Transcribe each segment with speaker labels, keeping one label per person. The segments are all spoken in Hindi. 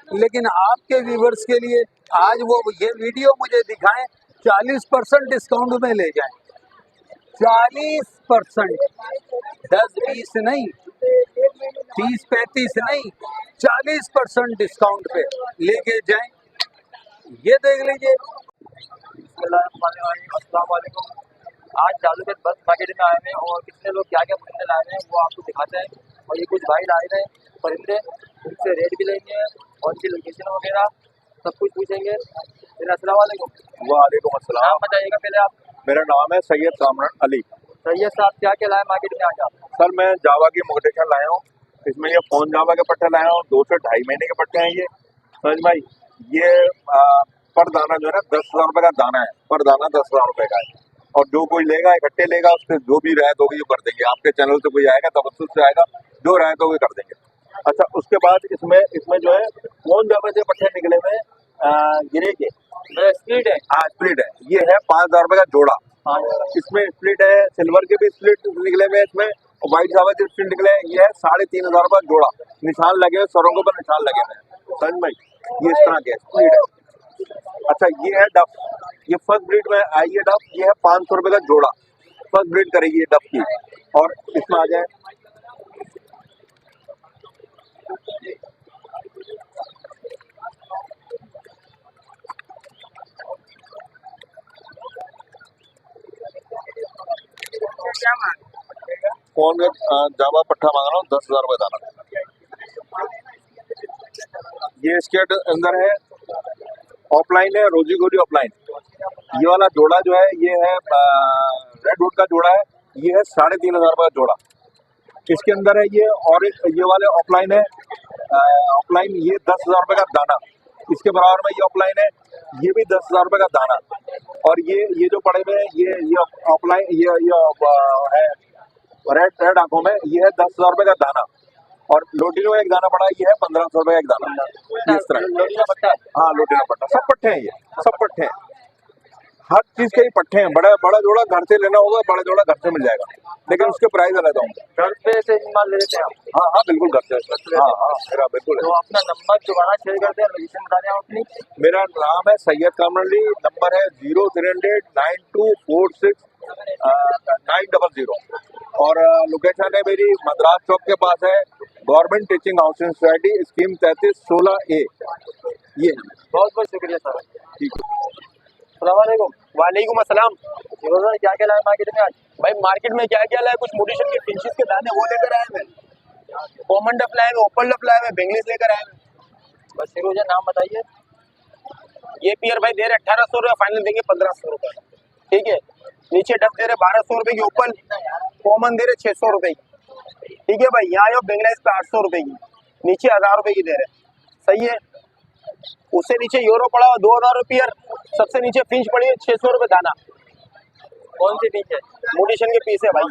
Speaker 1: लेकिन आपके व्यूवर्स के लिए आज वो ये वीडियो मुझे दिखाएं, 40% डिस्काउंट में ले जाएं। 40%, 10-20 नहीं, 30-35 नहीं, 40% डिस्काउंट पे लेके जाएं। ये देख लीजिए।
Speaker 2: अस्सलाम वालेकुम। आज जालूगत बस मार्केट में आए हैं और कितने लोग क्या क्या परिंदे लाए हैं वो आपको दिखाते हैं। और ये कुछ भाई लाए हैं परिंदे, उनसे रेट भी लेंगे और उनकी लोकेशन वगैरह सब कुछ पूछेंगे। फिर अस्सलाम वालेकुम।
Speaker 3: वालेकुम अस्सलाम।
Speaker 2: नाम बताइएगा पहले आप।
Speaker 3: मेरा नाम है सैयद कामरान अली।
Speaker 2: सैयद साहब क्या क्या लाए मार्केट में आज आप?
Speaker 3: सर मैं जावा की मोटिवेशन लाया हूँ। इसमें ये फोन जावा के पट्टे लाया हूँ, 2 से 2.5 महीने के पट्टे हैं ये। समझ भाई, ये पर दाना जो है ना 10,000 रुपए का दाना है, पर दाना 10,000 रुपए का है। और जो कोई लेगा इकट्ठे लेगा, उससे जो भी रायत होगी वो कर देंगे। आपके चैनल से कोई आएगा तवज्जुह से आएगा, जो रायत होगी कर देंगे। अच्छा, उसके बाद इसमें जो है फोन जावा से पट्टे निकले हुए गिरे के
Speaker 2: स्प्लिट है।
Speaker 3: हाँ स्प्लिट है, ये है 5,000 रुपए का जोड़ा। इसमें स्प्लिट है, सिल्वर के भी स्प्लिट निकले हुए इसमें, और व्हाइट जावा के स्प्लिट निकले हैं। ये है 3,500 रुपए जोड़ा। निशान लगे हुए, सरों के ऊपर निशान लगे हुए हैं। समझ भाई, ये इस तरह के स्प्लिट है। अच्छा, ये है डफ, ये फर्स्ट ब्रीड में आई है डफ। ये है 500 रुपए का जोड़ा, फर्स्ट ब्रीड करेगी ये डफ की। और इसमें आ जाए फोन का जावा पट्टा मांग रहा हूँ 10,000 रुपए दाना। ये इसके अंदर है ऑफलाइन है, रोजी गोरी ऑफलाइन। ये वाला जोड़ा जो है ये है रेड वुड का जोड़ा है। ये है 3,500 रुपए का जोड़ा। इसके अंदर है ये, और ये वाले ऑफलाइन है। ऑफलाइन ये 10,000 रुपए का दाना। इसके बराबर में ये ऑफलाइन है, ये भी 10,000 रुपए का दाना। और ये जो पड़े हुए हैं ये ऑफलाइन ये है रेड आंखों में, ये है 10,000 रुपए का दाना। और लोटिनो एक दाना पड़ा है, ये है 1,500 रुपए का एक दाना। इस तरह हाँ लोटिनो पट्टा, सब पट्टे हैं, ये सब पट्टे हैं, हर चीज के ही पट्टे हैं। बड़ा जोड़ा घर से लेना होगा, बड़ा जोड़ा घर से मिल जाएगा, लेकिन उसके प्राइस अलग होंगे।
Speaker 2: घर पे से माल ले लेते हैं आप?
Speaker 3: हाँ बिल्कुल घर से। हाँ मेरा बिल्कुल है।
Speaker 2: तो अपना नंबर दोबारा शेयर करते हैं, लोकेशन बता दें अपनी।
Speaker 3: मेरा नाम है सैयद कामरान अली, नंबर है 03009246 और लोकेशन है मेरी मद्रास चौक के पास है, government teaching housing society, scheme 3316A। ये
Speaker 2: बहुत बहुत शुक्रिया सर।
Speaker 3: ठीक है।
Speaker 2: अस्सलामुअलैकुम। वालेकुम अस्सलाम। क्या क्या लाए मार्केट में आज? भाई मार्केट में क्या क्या लाए, कुछ मोटिवेशन के फिंचेस के दाने वो लेकर आए हैं, कॉमन डफ लाए हैं, ओपन डफ लाए हैं, बेंगलिस लेकर आए हैं। बस शुरू से नाम बताइए। ये पियर भाई दे रहे 1,800 रुपये, फाइनल देंगे 1,500 रुपये। ठीक है, नीचे डफ दे रहे 1,200 रुपये की, ओपन कॉमन दे रहे 600 रुपये की। ठीक है भाई, यहाँ जो बेंगलाइज पे 800 रुपये की, नीचे 1,000 रुपये की दे रहे। सही है। उससे नीचे यूरो पड़ा हुआ 2,000 रुपये, सबसे नीचे फिंच पड़ी है 600 रुपये दाना। कौन सी फिंच है? मोटिवेशन के पीस है भाई।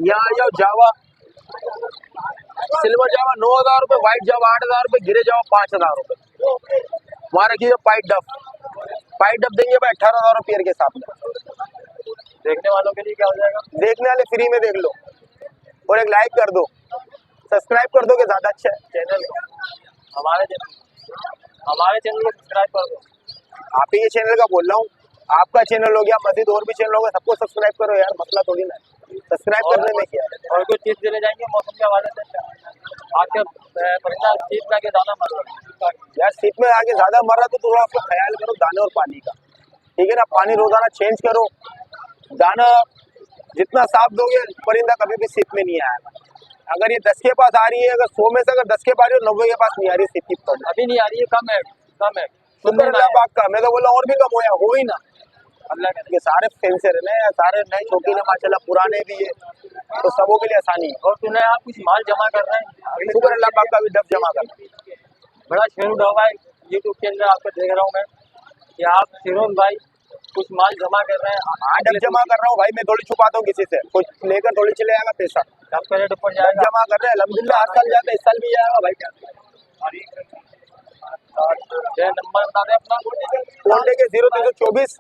Speaker 2: यहाँ जो जावा सिल्वर जावा 9,000 रुपये, व्हाइट जावा 8,000 रुपये, गिरे जावा 5,000 रुपये। वहाँ रखिए पाइट डफ देंगे भाई 18,000 रुपये के साथ में। देखने वालों के लिए क्या हो जाएगा? देखने वाले फ्री में देख लो, और एक लाइक कर दो, सब्सक्राइब कर दो कि ज्यादा अच्छा चैनल हमारे चैनल को सब्सक्राइब कर दो। आप ही के चैनल का बोल रहा हूँ, आपका चैनल हो गया, मजीद और भी चैनल होगा, सबको सब्सक्राइब करो यार, मसला थोड़ी ना सब्सक्राइब करने में क्या है। और कुछ चीज देने जाएंगे मौसम के हवाले से? आपके परिंदा सीप में आके दाना मर रहा है यार, सीप में आके ज्यादा मर रहा तो थोड़ा आपको ख्याल करो दाने और पानी का। ठीक है ना, पानी रोजाना चेंज करो, दाना जितना साफ दोगे परिंदा कभी भी सीप में नहीं आएगा। अगर ये 10 के पास आ रही है, अगर 100 में से अगर 10 के पास आ रही है, 90 के पास नहीं आ रही है, सीप अभी नहीं आ रही है, कम है। शुक्र अल्लाह पाक का, मैं तो बोला और भी कम हो ही ना। अल्लाह के सारे सेंसर है, सारे नए छोटी ने माशाल्लाह, पुराने भी है, तो सबों के लिए आसानी है। और सुना है आप कुछ माल जमा कर रहे हैं? शुक्र अल्लाह पाक का भी डब जमा कर रहे हैं। बड़ा शेर हुआ है यूट्यूब के अंदर, आपको देख रहा हूँ मैं कि आप शिरोन भाई कुछ माल जमा कर रहे हैं। हाँ डब जमा कर रहा हूँ भाई, मैं थोड़ी छुपाता हूँ किसी से, कुछ लेकर थोड़ी चले जाएगा पैसा। आपका रेट ऊपर जाएगा, जमा कर रहे हैं अल्हम्दुलिल्लाह, हर साल जाता है, इस साल भी जाएगा भाई। क्या नंबर बता दें अपना? फोन लेके 0324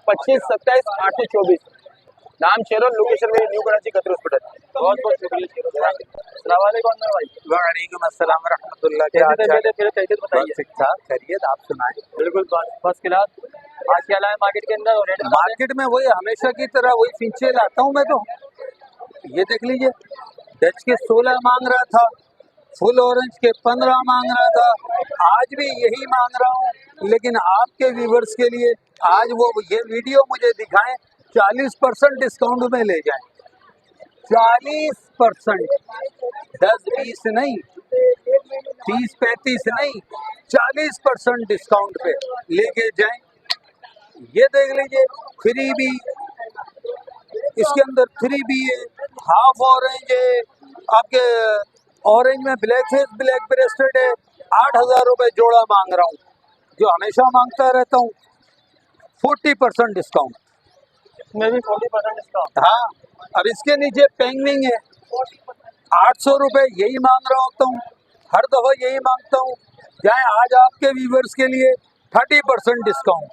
Speaker 2: 25 27 824। नाम शेरोन, लोकेशन मेरी न्यू कराची कतरी हॉस्पिटल। बहुत बहुत शुक्रिया शेरोन। अस्सलाम वालेकुम भाई।
Speaker 1: वालेकुम अस्सलाम रहमतुल्लाह।
Speaker 2: कैसे
Speaker 1: क्या हाल चाल?
Speaker 2: तबीयत है? फिर कैसे बताइए।
Speaker 1: ठीक ठाक, खैरियत, आप सुनाएं।
Speaker 2: बिल्कुल फर्स्ट क्लास। आज क्या लाए मार्केट के अंदर और रेट बता दें।
Speaker 1: मार्केट में वही हमेशा की तरह वही पीछे लाता हूँ मैं तो। ये देख लीजिए, डच के 16 मांग रहा था, फुल ऑरेंज के 15 मांग रहा था, आज भी यही मांग रहा हूँ। लेकिन आपके व्यूवर्स के लिए आज वो ये वीडियो मुझे दिखाएं, 40% डिस्काउंट में ले जाएं। 40%, 10-20 नहीं, 30-35 नहीं, 40% डिस्काउंट पे लेके जाएं। ये देख लीजिए, फ्री भी इसके अंदर, फ्री भी है, हाफ ऑरेंज है, आपके ऑरेंज में ब्लैक फेस ब्लैक ब्रेस्टेड है। 8,000 रुपए जोड़ा मांग रहा हूँ, जो हमेशा मांगता रहता हूँ। 40% डिस्काउंट।
Speaker 2: इसमें भी 40% डिस्काउंट।
Speaker 1: हाँ, अब इसके नीचे पेंगविंग है, 800 रुपए यही मांग रहा होता हूँ, हर दफा यही मांगता हूँ। जाए आज आपके व्यूवर्स के लिए 30% डिस्काउंट।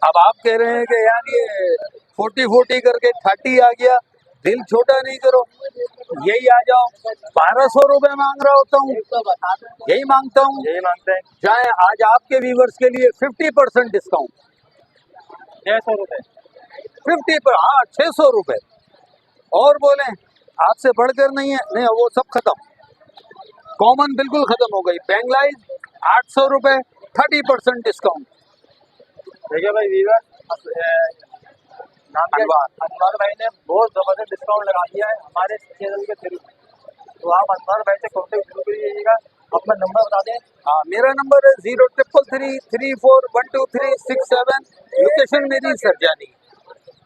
Speaker 1: अब आप कह रहे हैं कि यार ये 40 करके 30 आ गया, दिल छोटा नहीं करो, यही आ जाओ। 1200 रुपए मांग रहा होता हूँ, यही मांगता हूँ।
Speaker 2: यही मांगते हैं।
Speaker 1: चाहे आज आपके व्यूवर्स के लिए 50% डिस्काउंट।
Speaker 2: 600 रुपए।
Speaker 1: 50 पर, हाँ 600 रुपए। और बोले आपसे बढ़कर नहीं है, नहीं वो सब खत्म, कॉमन बिल्कुल खत्म हो गई। बैंगलाइज 800 रुपए, 30% डिस्काउंट।
Speaker 2: देखिए भाई वीवर अनवर भाई ने बहुत जबरदस्त डिस्काउंट लगा दिया है हमारे चैनल के थ्रू। तो आप अनवर भाई से कॉन्टेक्ट जरूर कीजिएगा। अपना नंबर बता दें।
Speaker 1: हाँ, मेरा नंबर है 0333341237। लोकेशन मेरी सरजानी।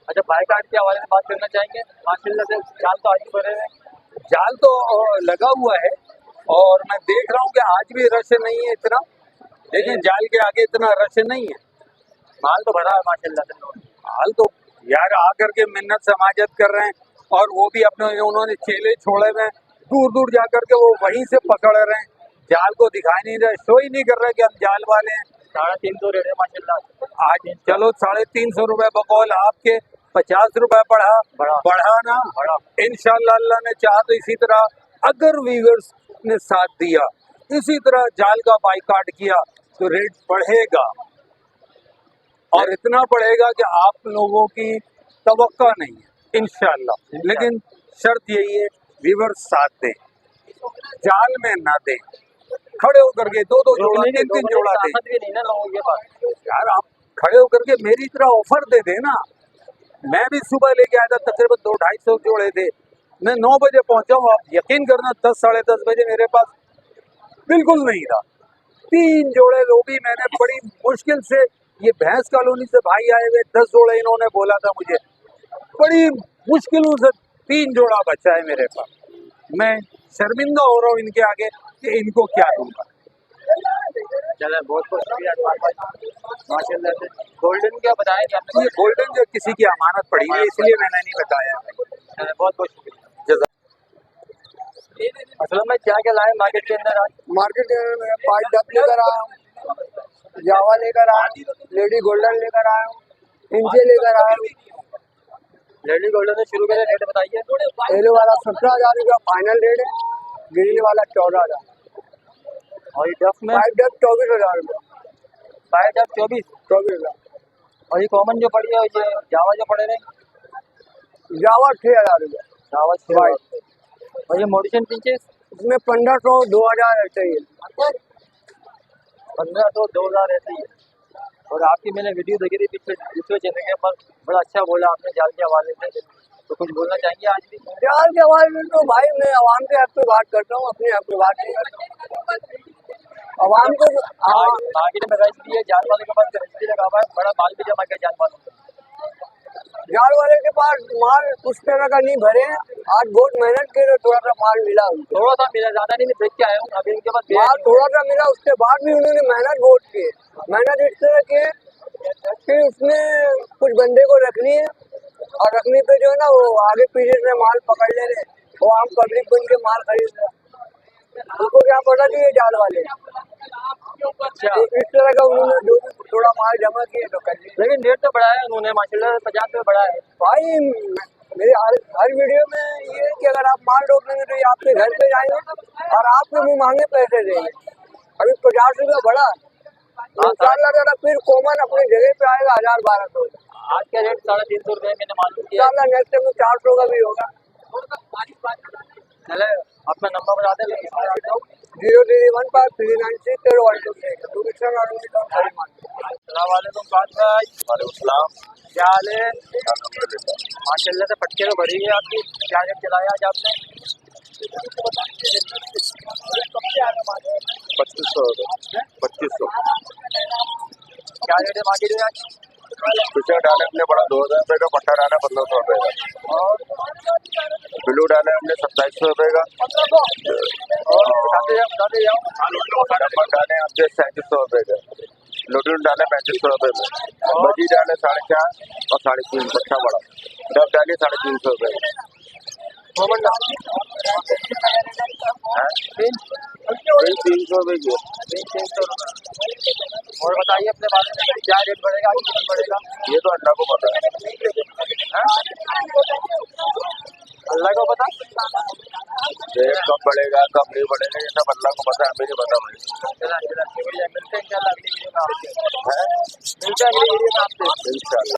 Speaker 2: अच्छा, बाई कार्ड के हवाले से बात करना चाहेंगे। माशाल्लाह से जाल तो आगे बढ़े हैं।
Speaker 1: जाल तो लगा हुआ है और मैं देख रहा हूँ कि आज भी रश नहीं है इतना, लेकिन जाल के आगे इतना रश नहीं है।
Speaker 2: माल तो भरा है माशाल्लाह से।
Speaker 1: हाल तो यार आकर के मिन्नत समाजत कर रहे हैं, और वो भी अपने उन्होंने चेले छोड़े हुए, दूर दूर जाकर के वो वहीं से पकड़ रहे हैं, जाल को दिखाई नहीं रहे, शो ही नहीं कर रहे कि हम जाल वाले हैं।
Speaker 2: 350 रेट है माशाल्लाह।
Speaker 1: आज चलो 350 रुपए बकौल आपके, 50 रुपए बढ़ा ना, इंशाल्लाह अल्लाह ने चाहा तो इसी तरह अगर व्यूअर्स ने साथ दिया, इसी तरह जाल का बाइकाट किया तो रेट बढ़ेगा, और इतना बढ़ेगा कि आप लोगों की तवक्का नहीं है इंशाल्लाह। लेकिन शर्त यही है व्यूअर्स साथ दें, जाल में ना दें, खड़े होकर के दो जोड़ा, तीन जोड़ा दें।
Speaker 2: नहीं ना लोगों के पास।
Speaker 1: यार आप खड़े होकर के मेरी तरह ऑफर दे देना। मैं भी सुबह लेके आया था, तकरीबन 200-250 जोड़े थे, मैं 9 बजे पहुंचा हूँ। आप यकीन करना 10-10:30 बजे मेरे पास बिल्कुल नहीं था। 3 जोड़े वो भी मैंने बड़ी मुश्किल से, ये भैंस कॉलोनी से भाई आए हुए, 10 जोड़े इन्होंने बोला था मुझे, बड़ी मुश्किलों से 3 जोड़ा बचा है मेरे पास। मैं शर्मिंदा हो रहा हूँ इनके आगे कि इनको क्या दूंगा।
Speaker 2: चलो बहुत बहुत शुक्रिया माशाल्लाह से। गोल्डन क्या बताया कि आपने?
Speaker 1: ये गोल्डन जो किसी की अमानत पड़ी है, इसलिए मैंने नहीं बताया।
Speaker 2: बहुत बहुत शुक्रिया। असल में क्या क्या लाए मार्केट के अंदर आज?
Speaker 4: मार्केट में 5 डब लेकर आया हूँ, जावा लेकर आया हूँ, लेडी गोल्डन लेकर आया हूँ, इंचे लेकर आया हूँ।
Speaker 2: लेडी गोल्डन से शुरू करें, रेट बताइए।
Speaker 4: येलो वाला 17,000 रुपया फाइनल रेट है, ग्रीन वाला 14,000,
Speaker 2: और ये डफ में
Speaker 4: 5 डब 24,000 रुपया।
Speaker 2: 5 डफ
Speaker 4: 24,000।
Speaker 2: और ये कॉमन जो पड़ी है, ये जावा जो पड़े रहे,
Speaker 4: जावा 6,000 रुपया।
Speaker 2: जावा 6। और ये मॉडिशन पिंचेस
Speaker 4: इसमें 1,500 2,000 ऐसे ही है।
Speaker 2: 1500 2,000 ऐसे ही है। और आपकी मैंने वीडियो देखी थी पिछले दूसरे चैनल के पर, बड़ा अच्छा बोला आपने जाल के हवाले से, तो कुछ बोलना चाहेंगे आज भी?
Speaker 4: जाल के हवाले में तो भाई मैं आवाम के हक पे बात करता हूँ, अपने हक पे बात नहीं करता। आवाम को
Speaker 2: मार्केट में रश भी है, जाल वाले के पास रश भी लगा हुआ है, बड़ा माल भी जमा किया जाल वालों ने।
Speaker 4: जाल वाले के पास माल उस तरह का नहीं भरे हैं, आज बहुत मेहनत के थोड़ा सा माल मिला उनको।
Speaker 2: थोड़ा सा मिला, ज्यादा नहीं, मैं देख के आया हूँ। अभी इनके पास
Speaker 4: माल थोड़ा सा मिला, उसके बाद भी उन्होंने मेहनत बहुत की है। मेहनत इस तरह की है कि उसमें कुछ बंदे को रखनी है, और रखने पे जो है ना वो आगे पीछे से माल पकड़ ले रहे, वो आम पब्लिक बन के माल खरीद रहा। उनको क्या पता कि ये जाल वाले, इस तरह का उन्होंने जो भी थोड़ा माल जमा किया तो कर लिया।
Speaker 2: लेकिन रेट तो बढ़ाया उन्होंने माशाल्लाह, 50 रुपये बढ़ा है।
Speaker 4: भाई मेरी हर वीडियो में ये है कि अगर आप माल रोक लेंगे तो ये आपके घर पे जाएंगे और आपके मुंह मांगे पैसे देंगे। अभी 50 रुपया बढ़ा, इंशाल्लाह अगर फिर कॉमन अपनी जगह पे आएगा 1000-1200।
Speaker 2: आज का रेट 350 रुपये मैंने मालूम किया।
Speaker 4: इंशाल्लाह नेक्स्ट टाइम 400 का भी होगा।
Speaker 2: चले अपना नंबर बता दे।
Speaker 4: 031539601226।
Speaker 2: अस्सलामुअलैकुम पास भाई,
Speaker 3: वालेकुम सलाम।
Speaker 2: क्या हाल है?
Speaker 3: अल्हम्दुलिल्लाह।
Speaker 2: माशाल्लाह से पटके तो भरी है आपकी। क्या रेट चलाया आज आपने?
Speaker 3: 2500 रुपये। 2500।
Speaker 2: क्या रेट है मार्केट में आज?
Speaker 3: पीछे डाले हमने बड़ा 2000 रुपये का, पट्टा डाला 1500 रुपये का,
Speaker 2: और
Speaker 3: ब्लू डाले हमने 2700 रुपये का,
Speaker 2: बताते जाओ।
Speaker 3: नंबर डाले हमने 3700 रुपये का, लोटून डाले 3500 रुपये में, बजी डाले 4.5 और 3.5 बच्चा बड़ा, डब डाली 350 रुपये का।
Speaker 2: कॉमन
Speaker 3: हाँ? 300 रुपये की है।
Speaker 2: 300 रुपये। और बताइए अपने बारे में, क्या रेट बढ़ेगा आगे, कितना बढ़ेगा?
Speaker 3: ये तो अल्लाह को पता है।
Speaker 2: अल्लाह को पता।
Speaker 3: रेट कब बढ़ेगा कब नहीं बढ़ेगा ये सब अल्लाह को पता है, हमें नहीं पता भाई।
Speaker 2: चला चला, बढ़िया। मिलते हैं इंशाल्लाह अगली वीडियो में आपसे।
Speaker 3: हैं?
Speaker 2: मिलते हैं अगली वीडियो में आपसे।
Speaker 3: इंशाल्लाह।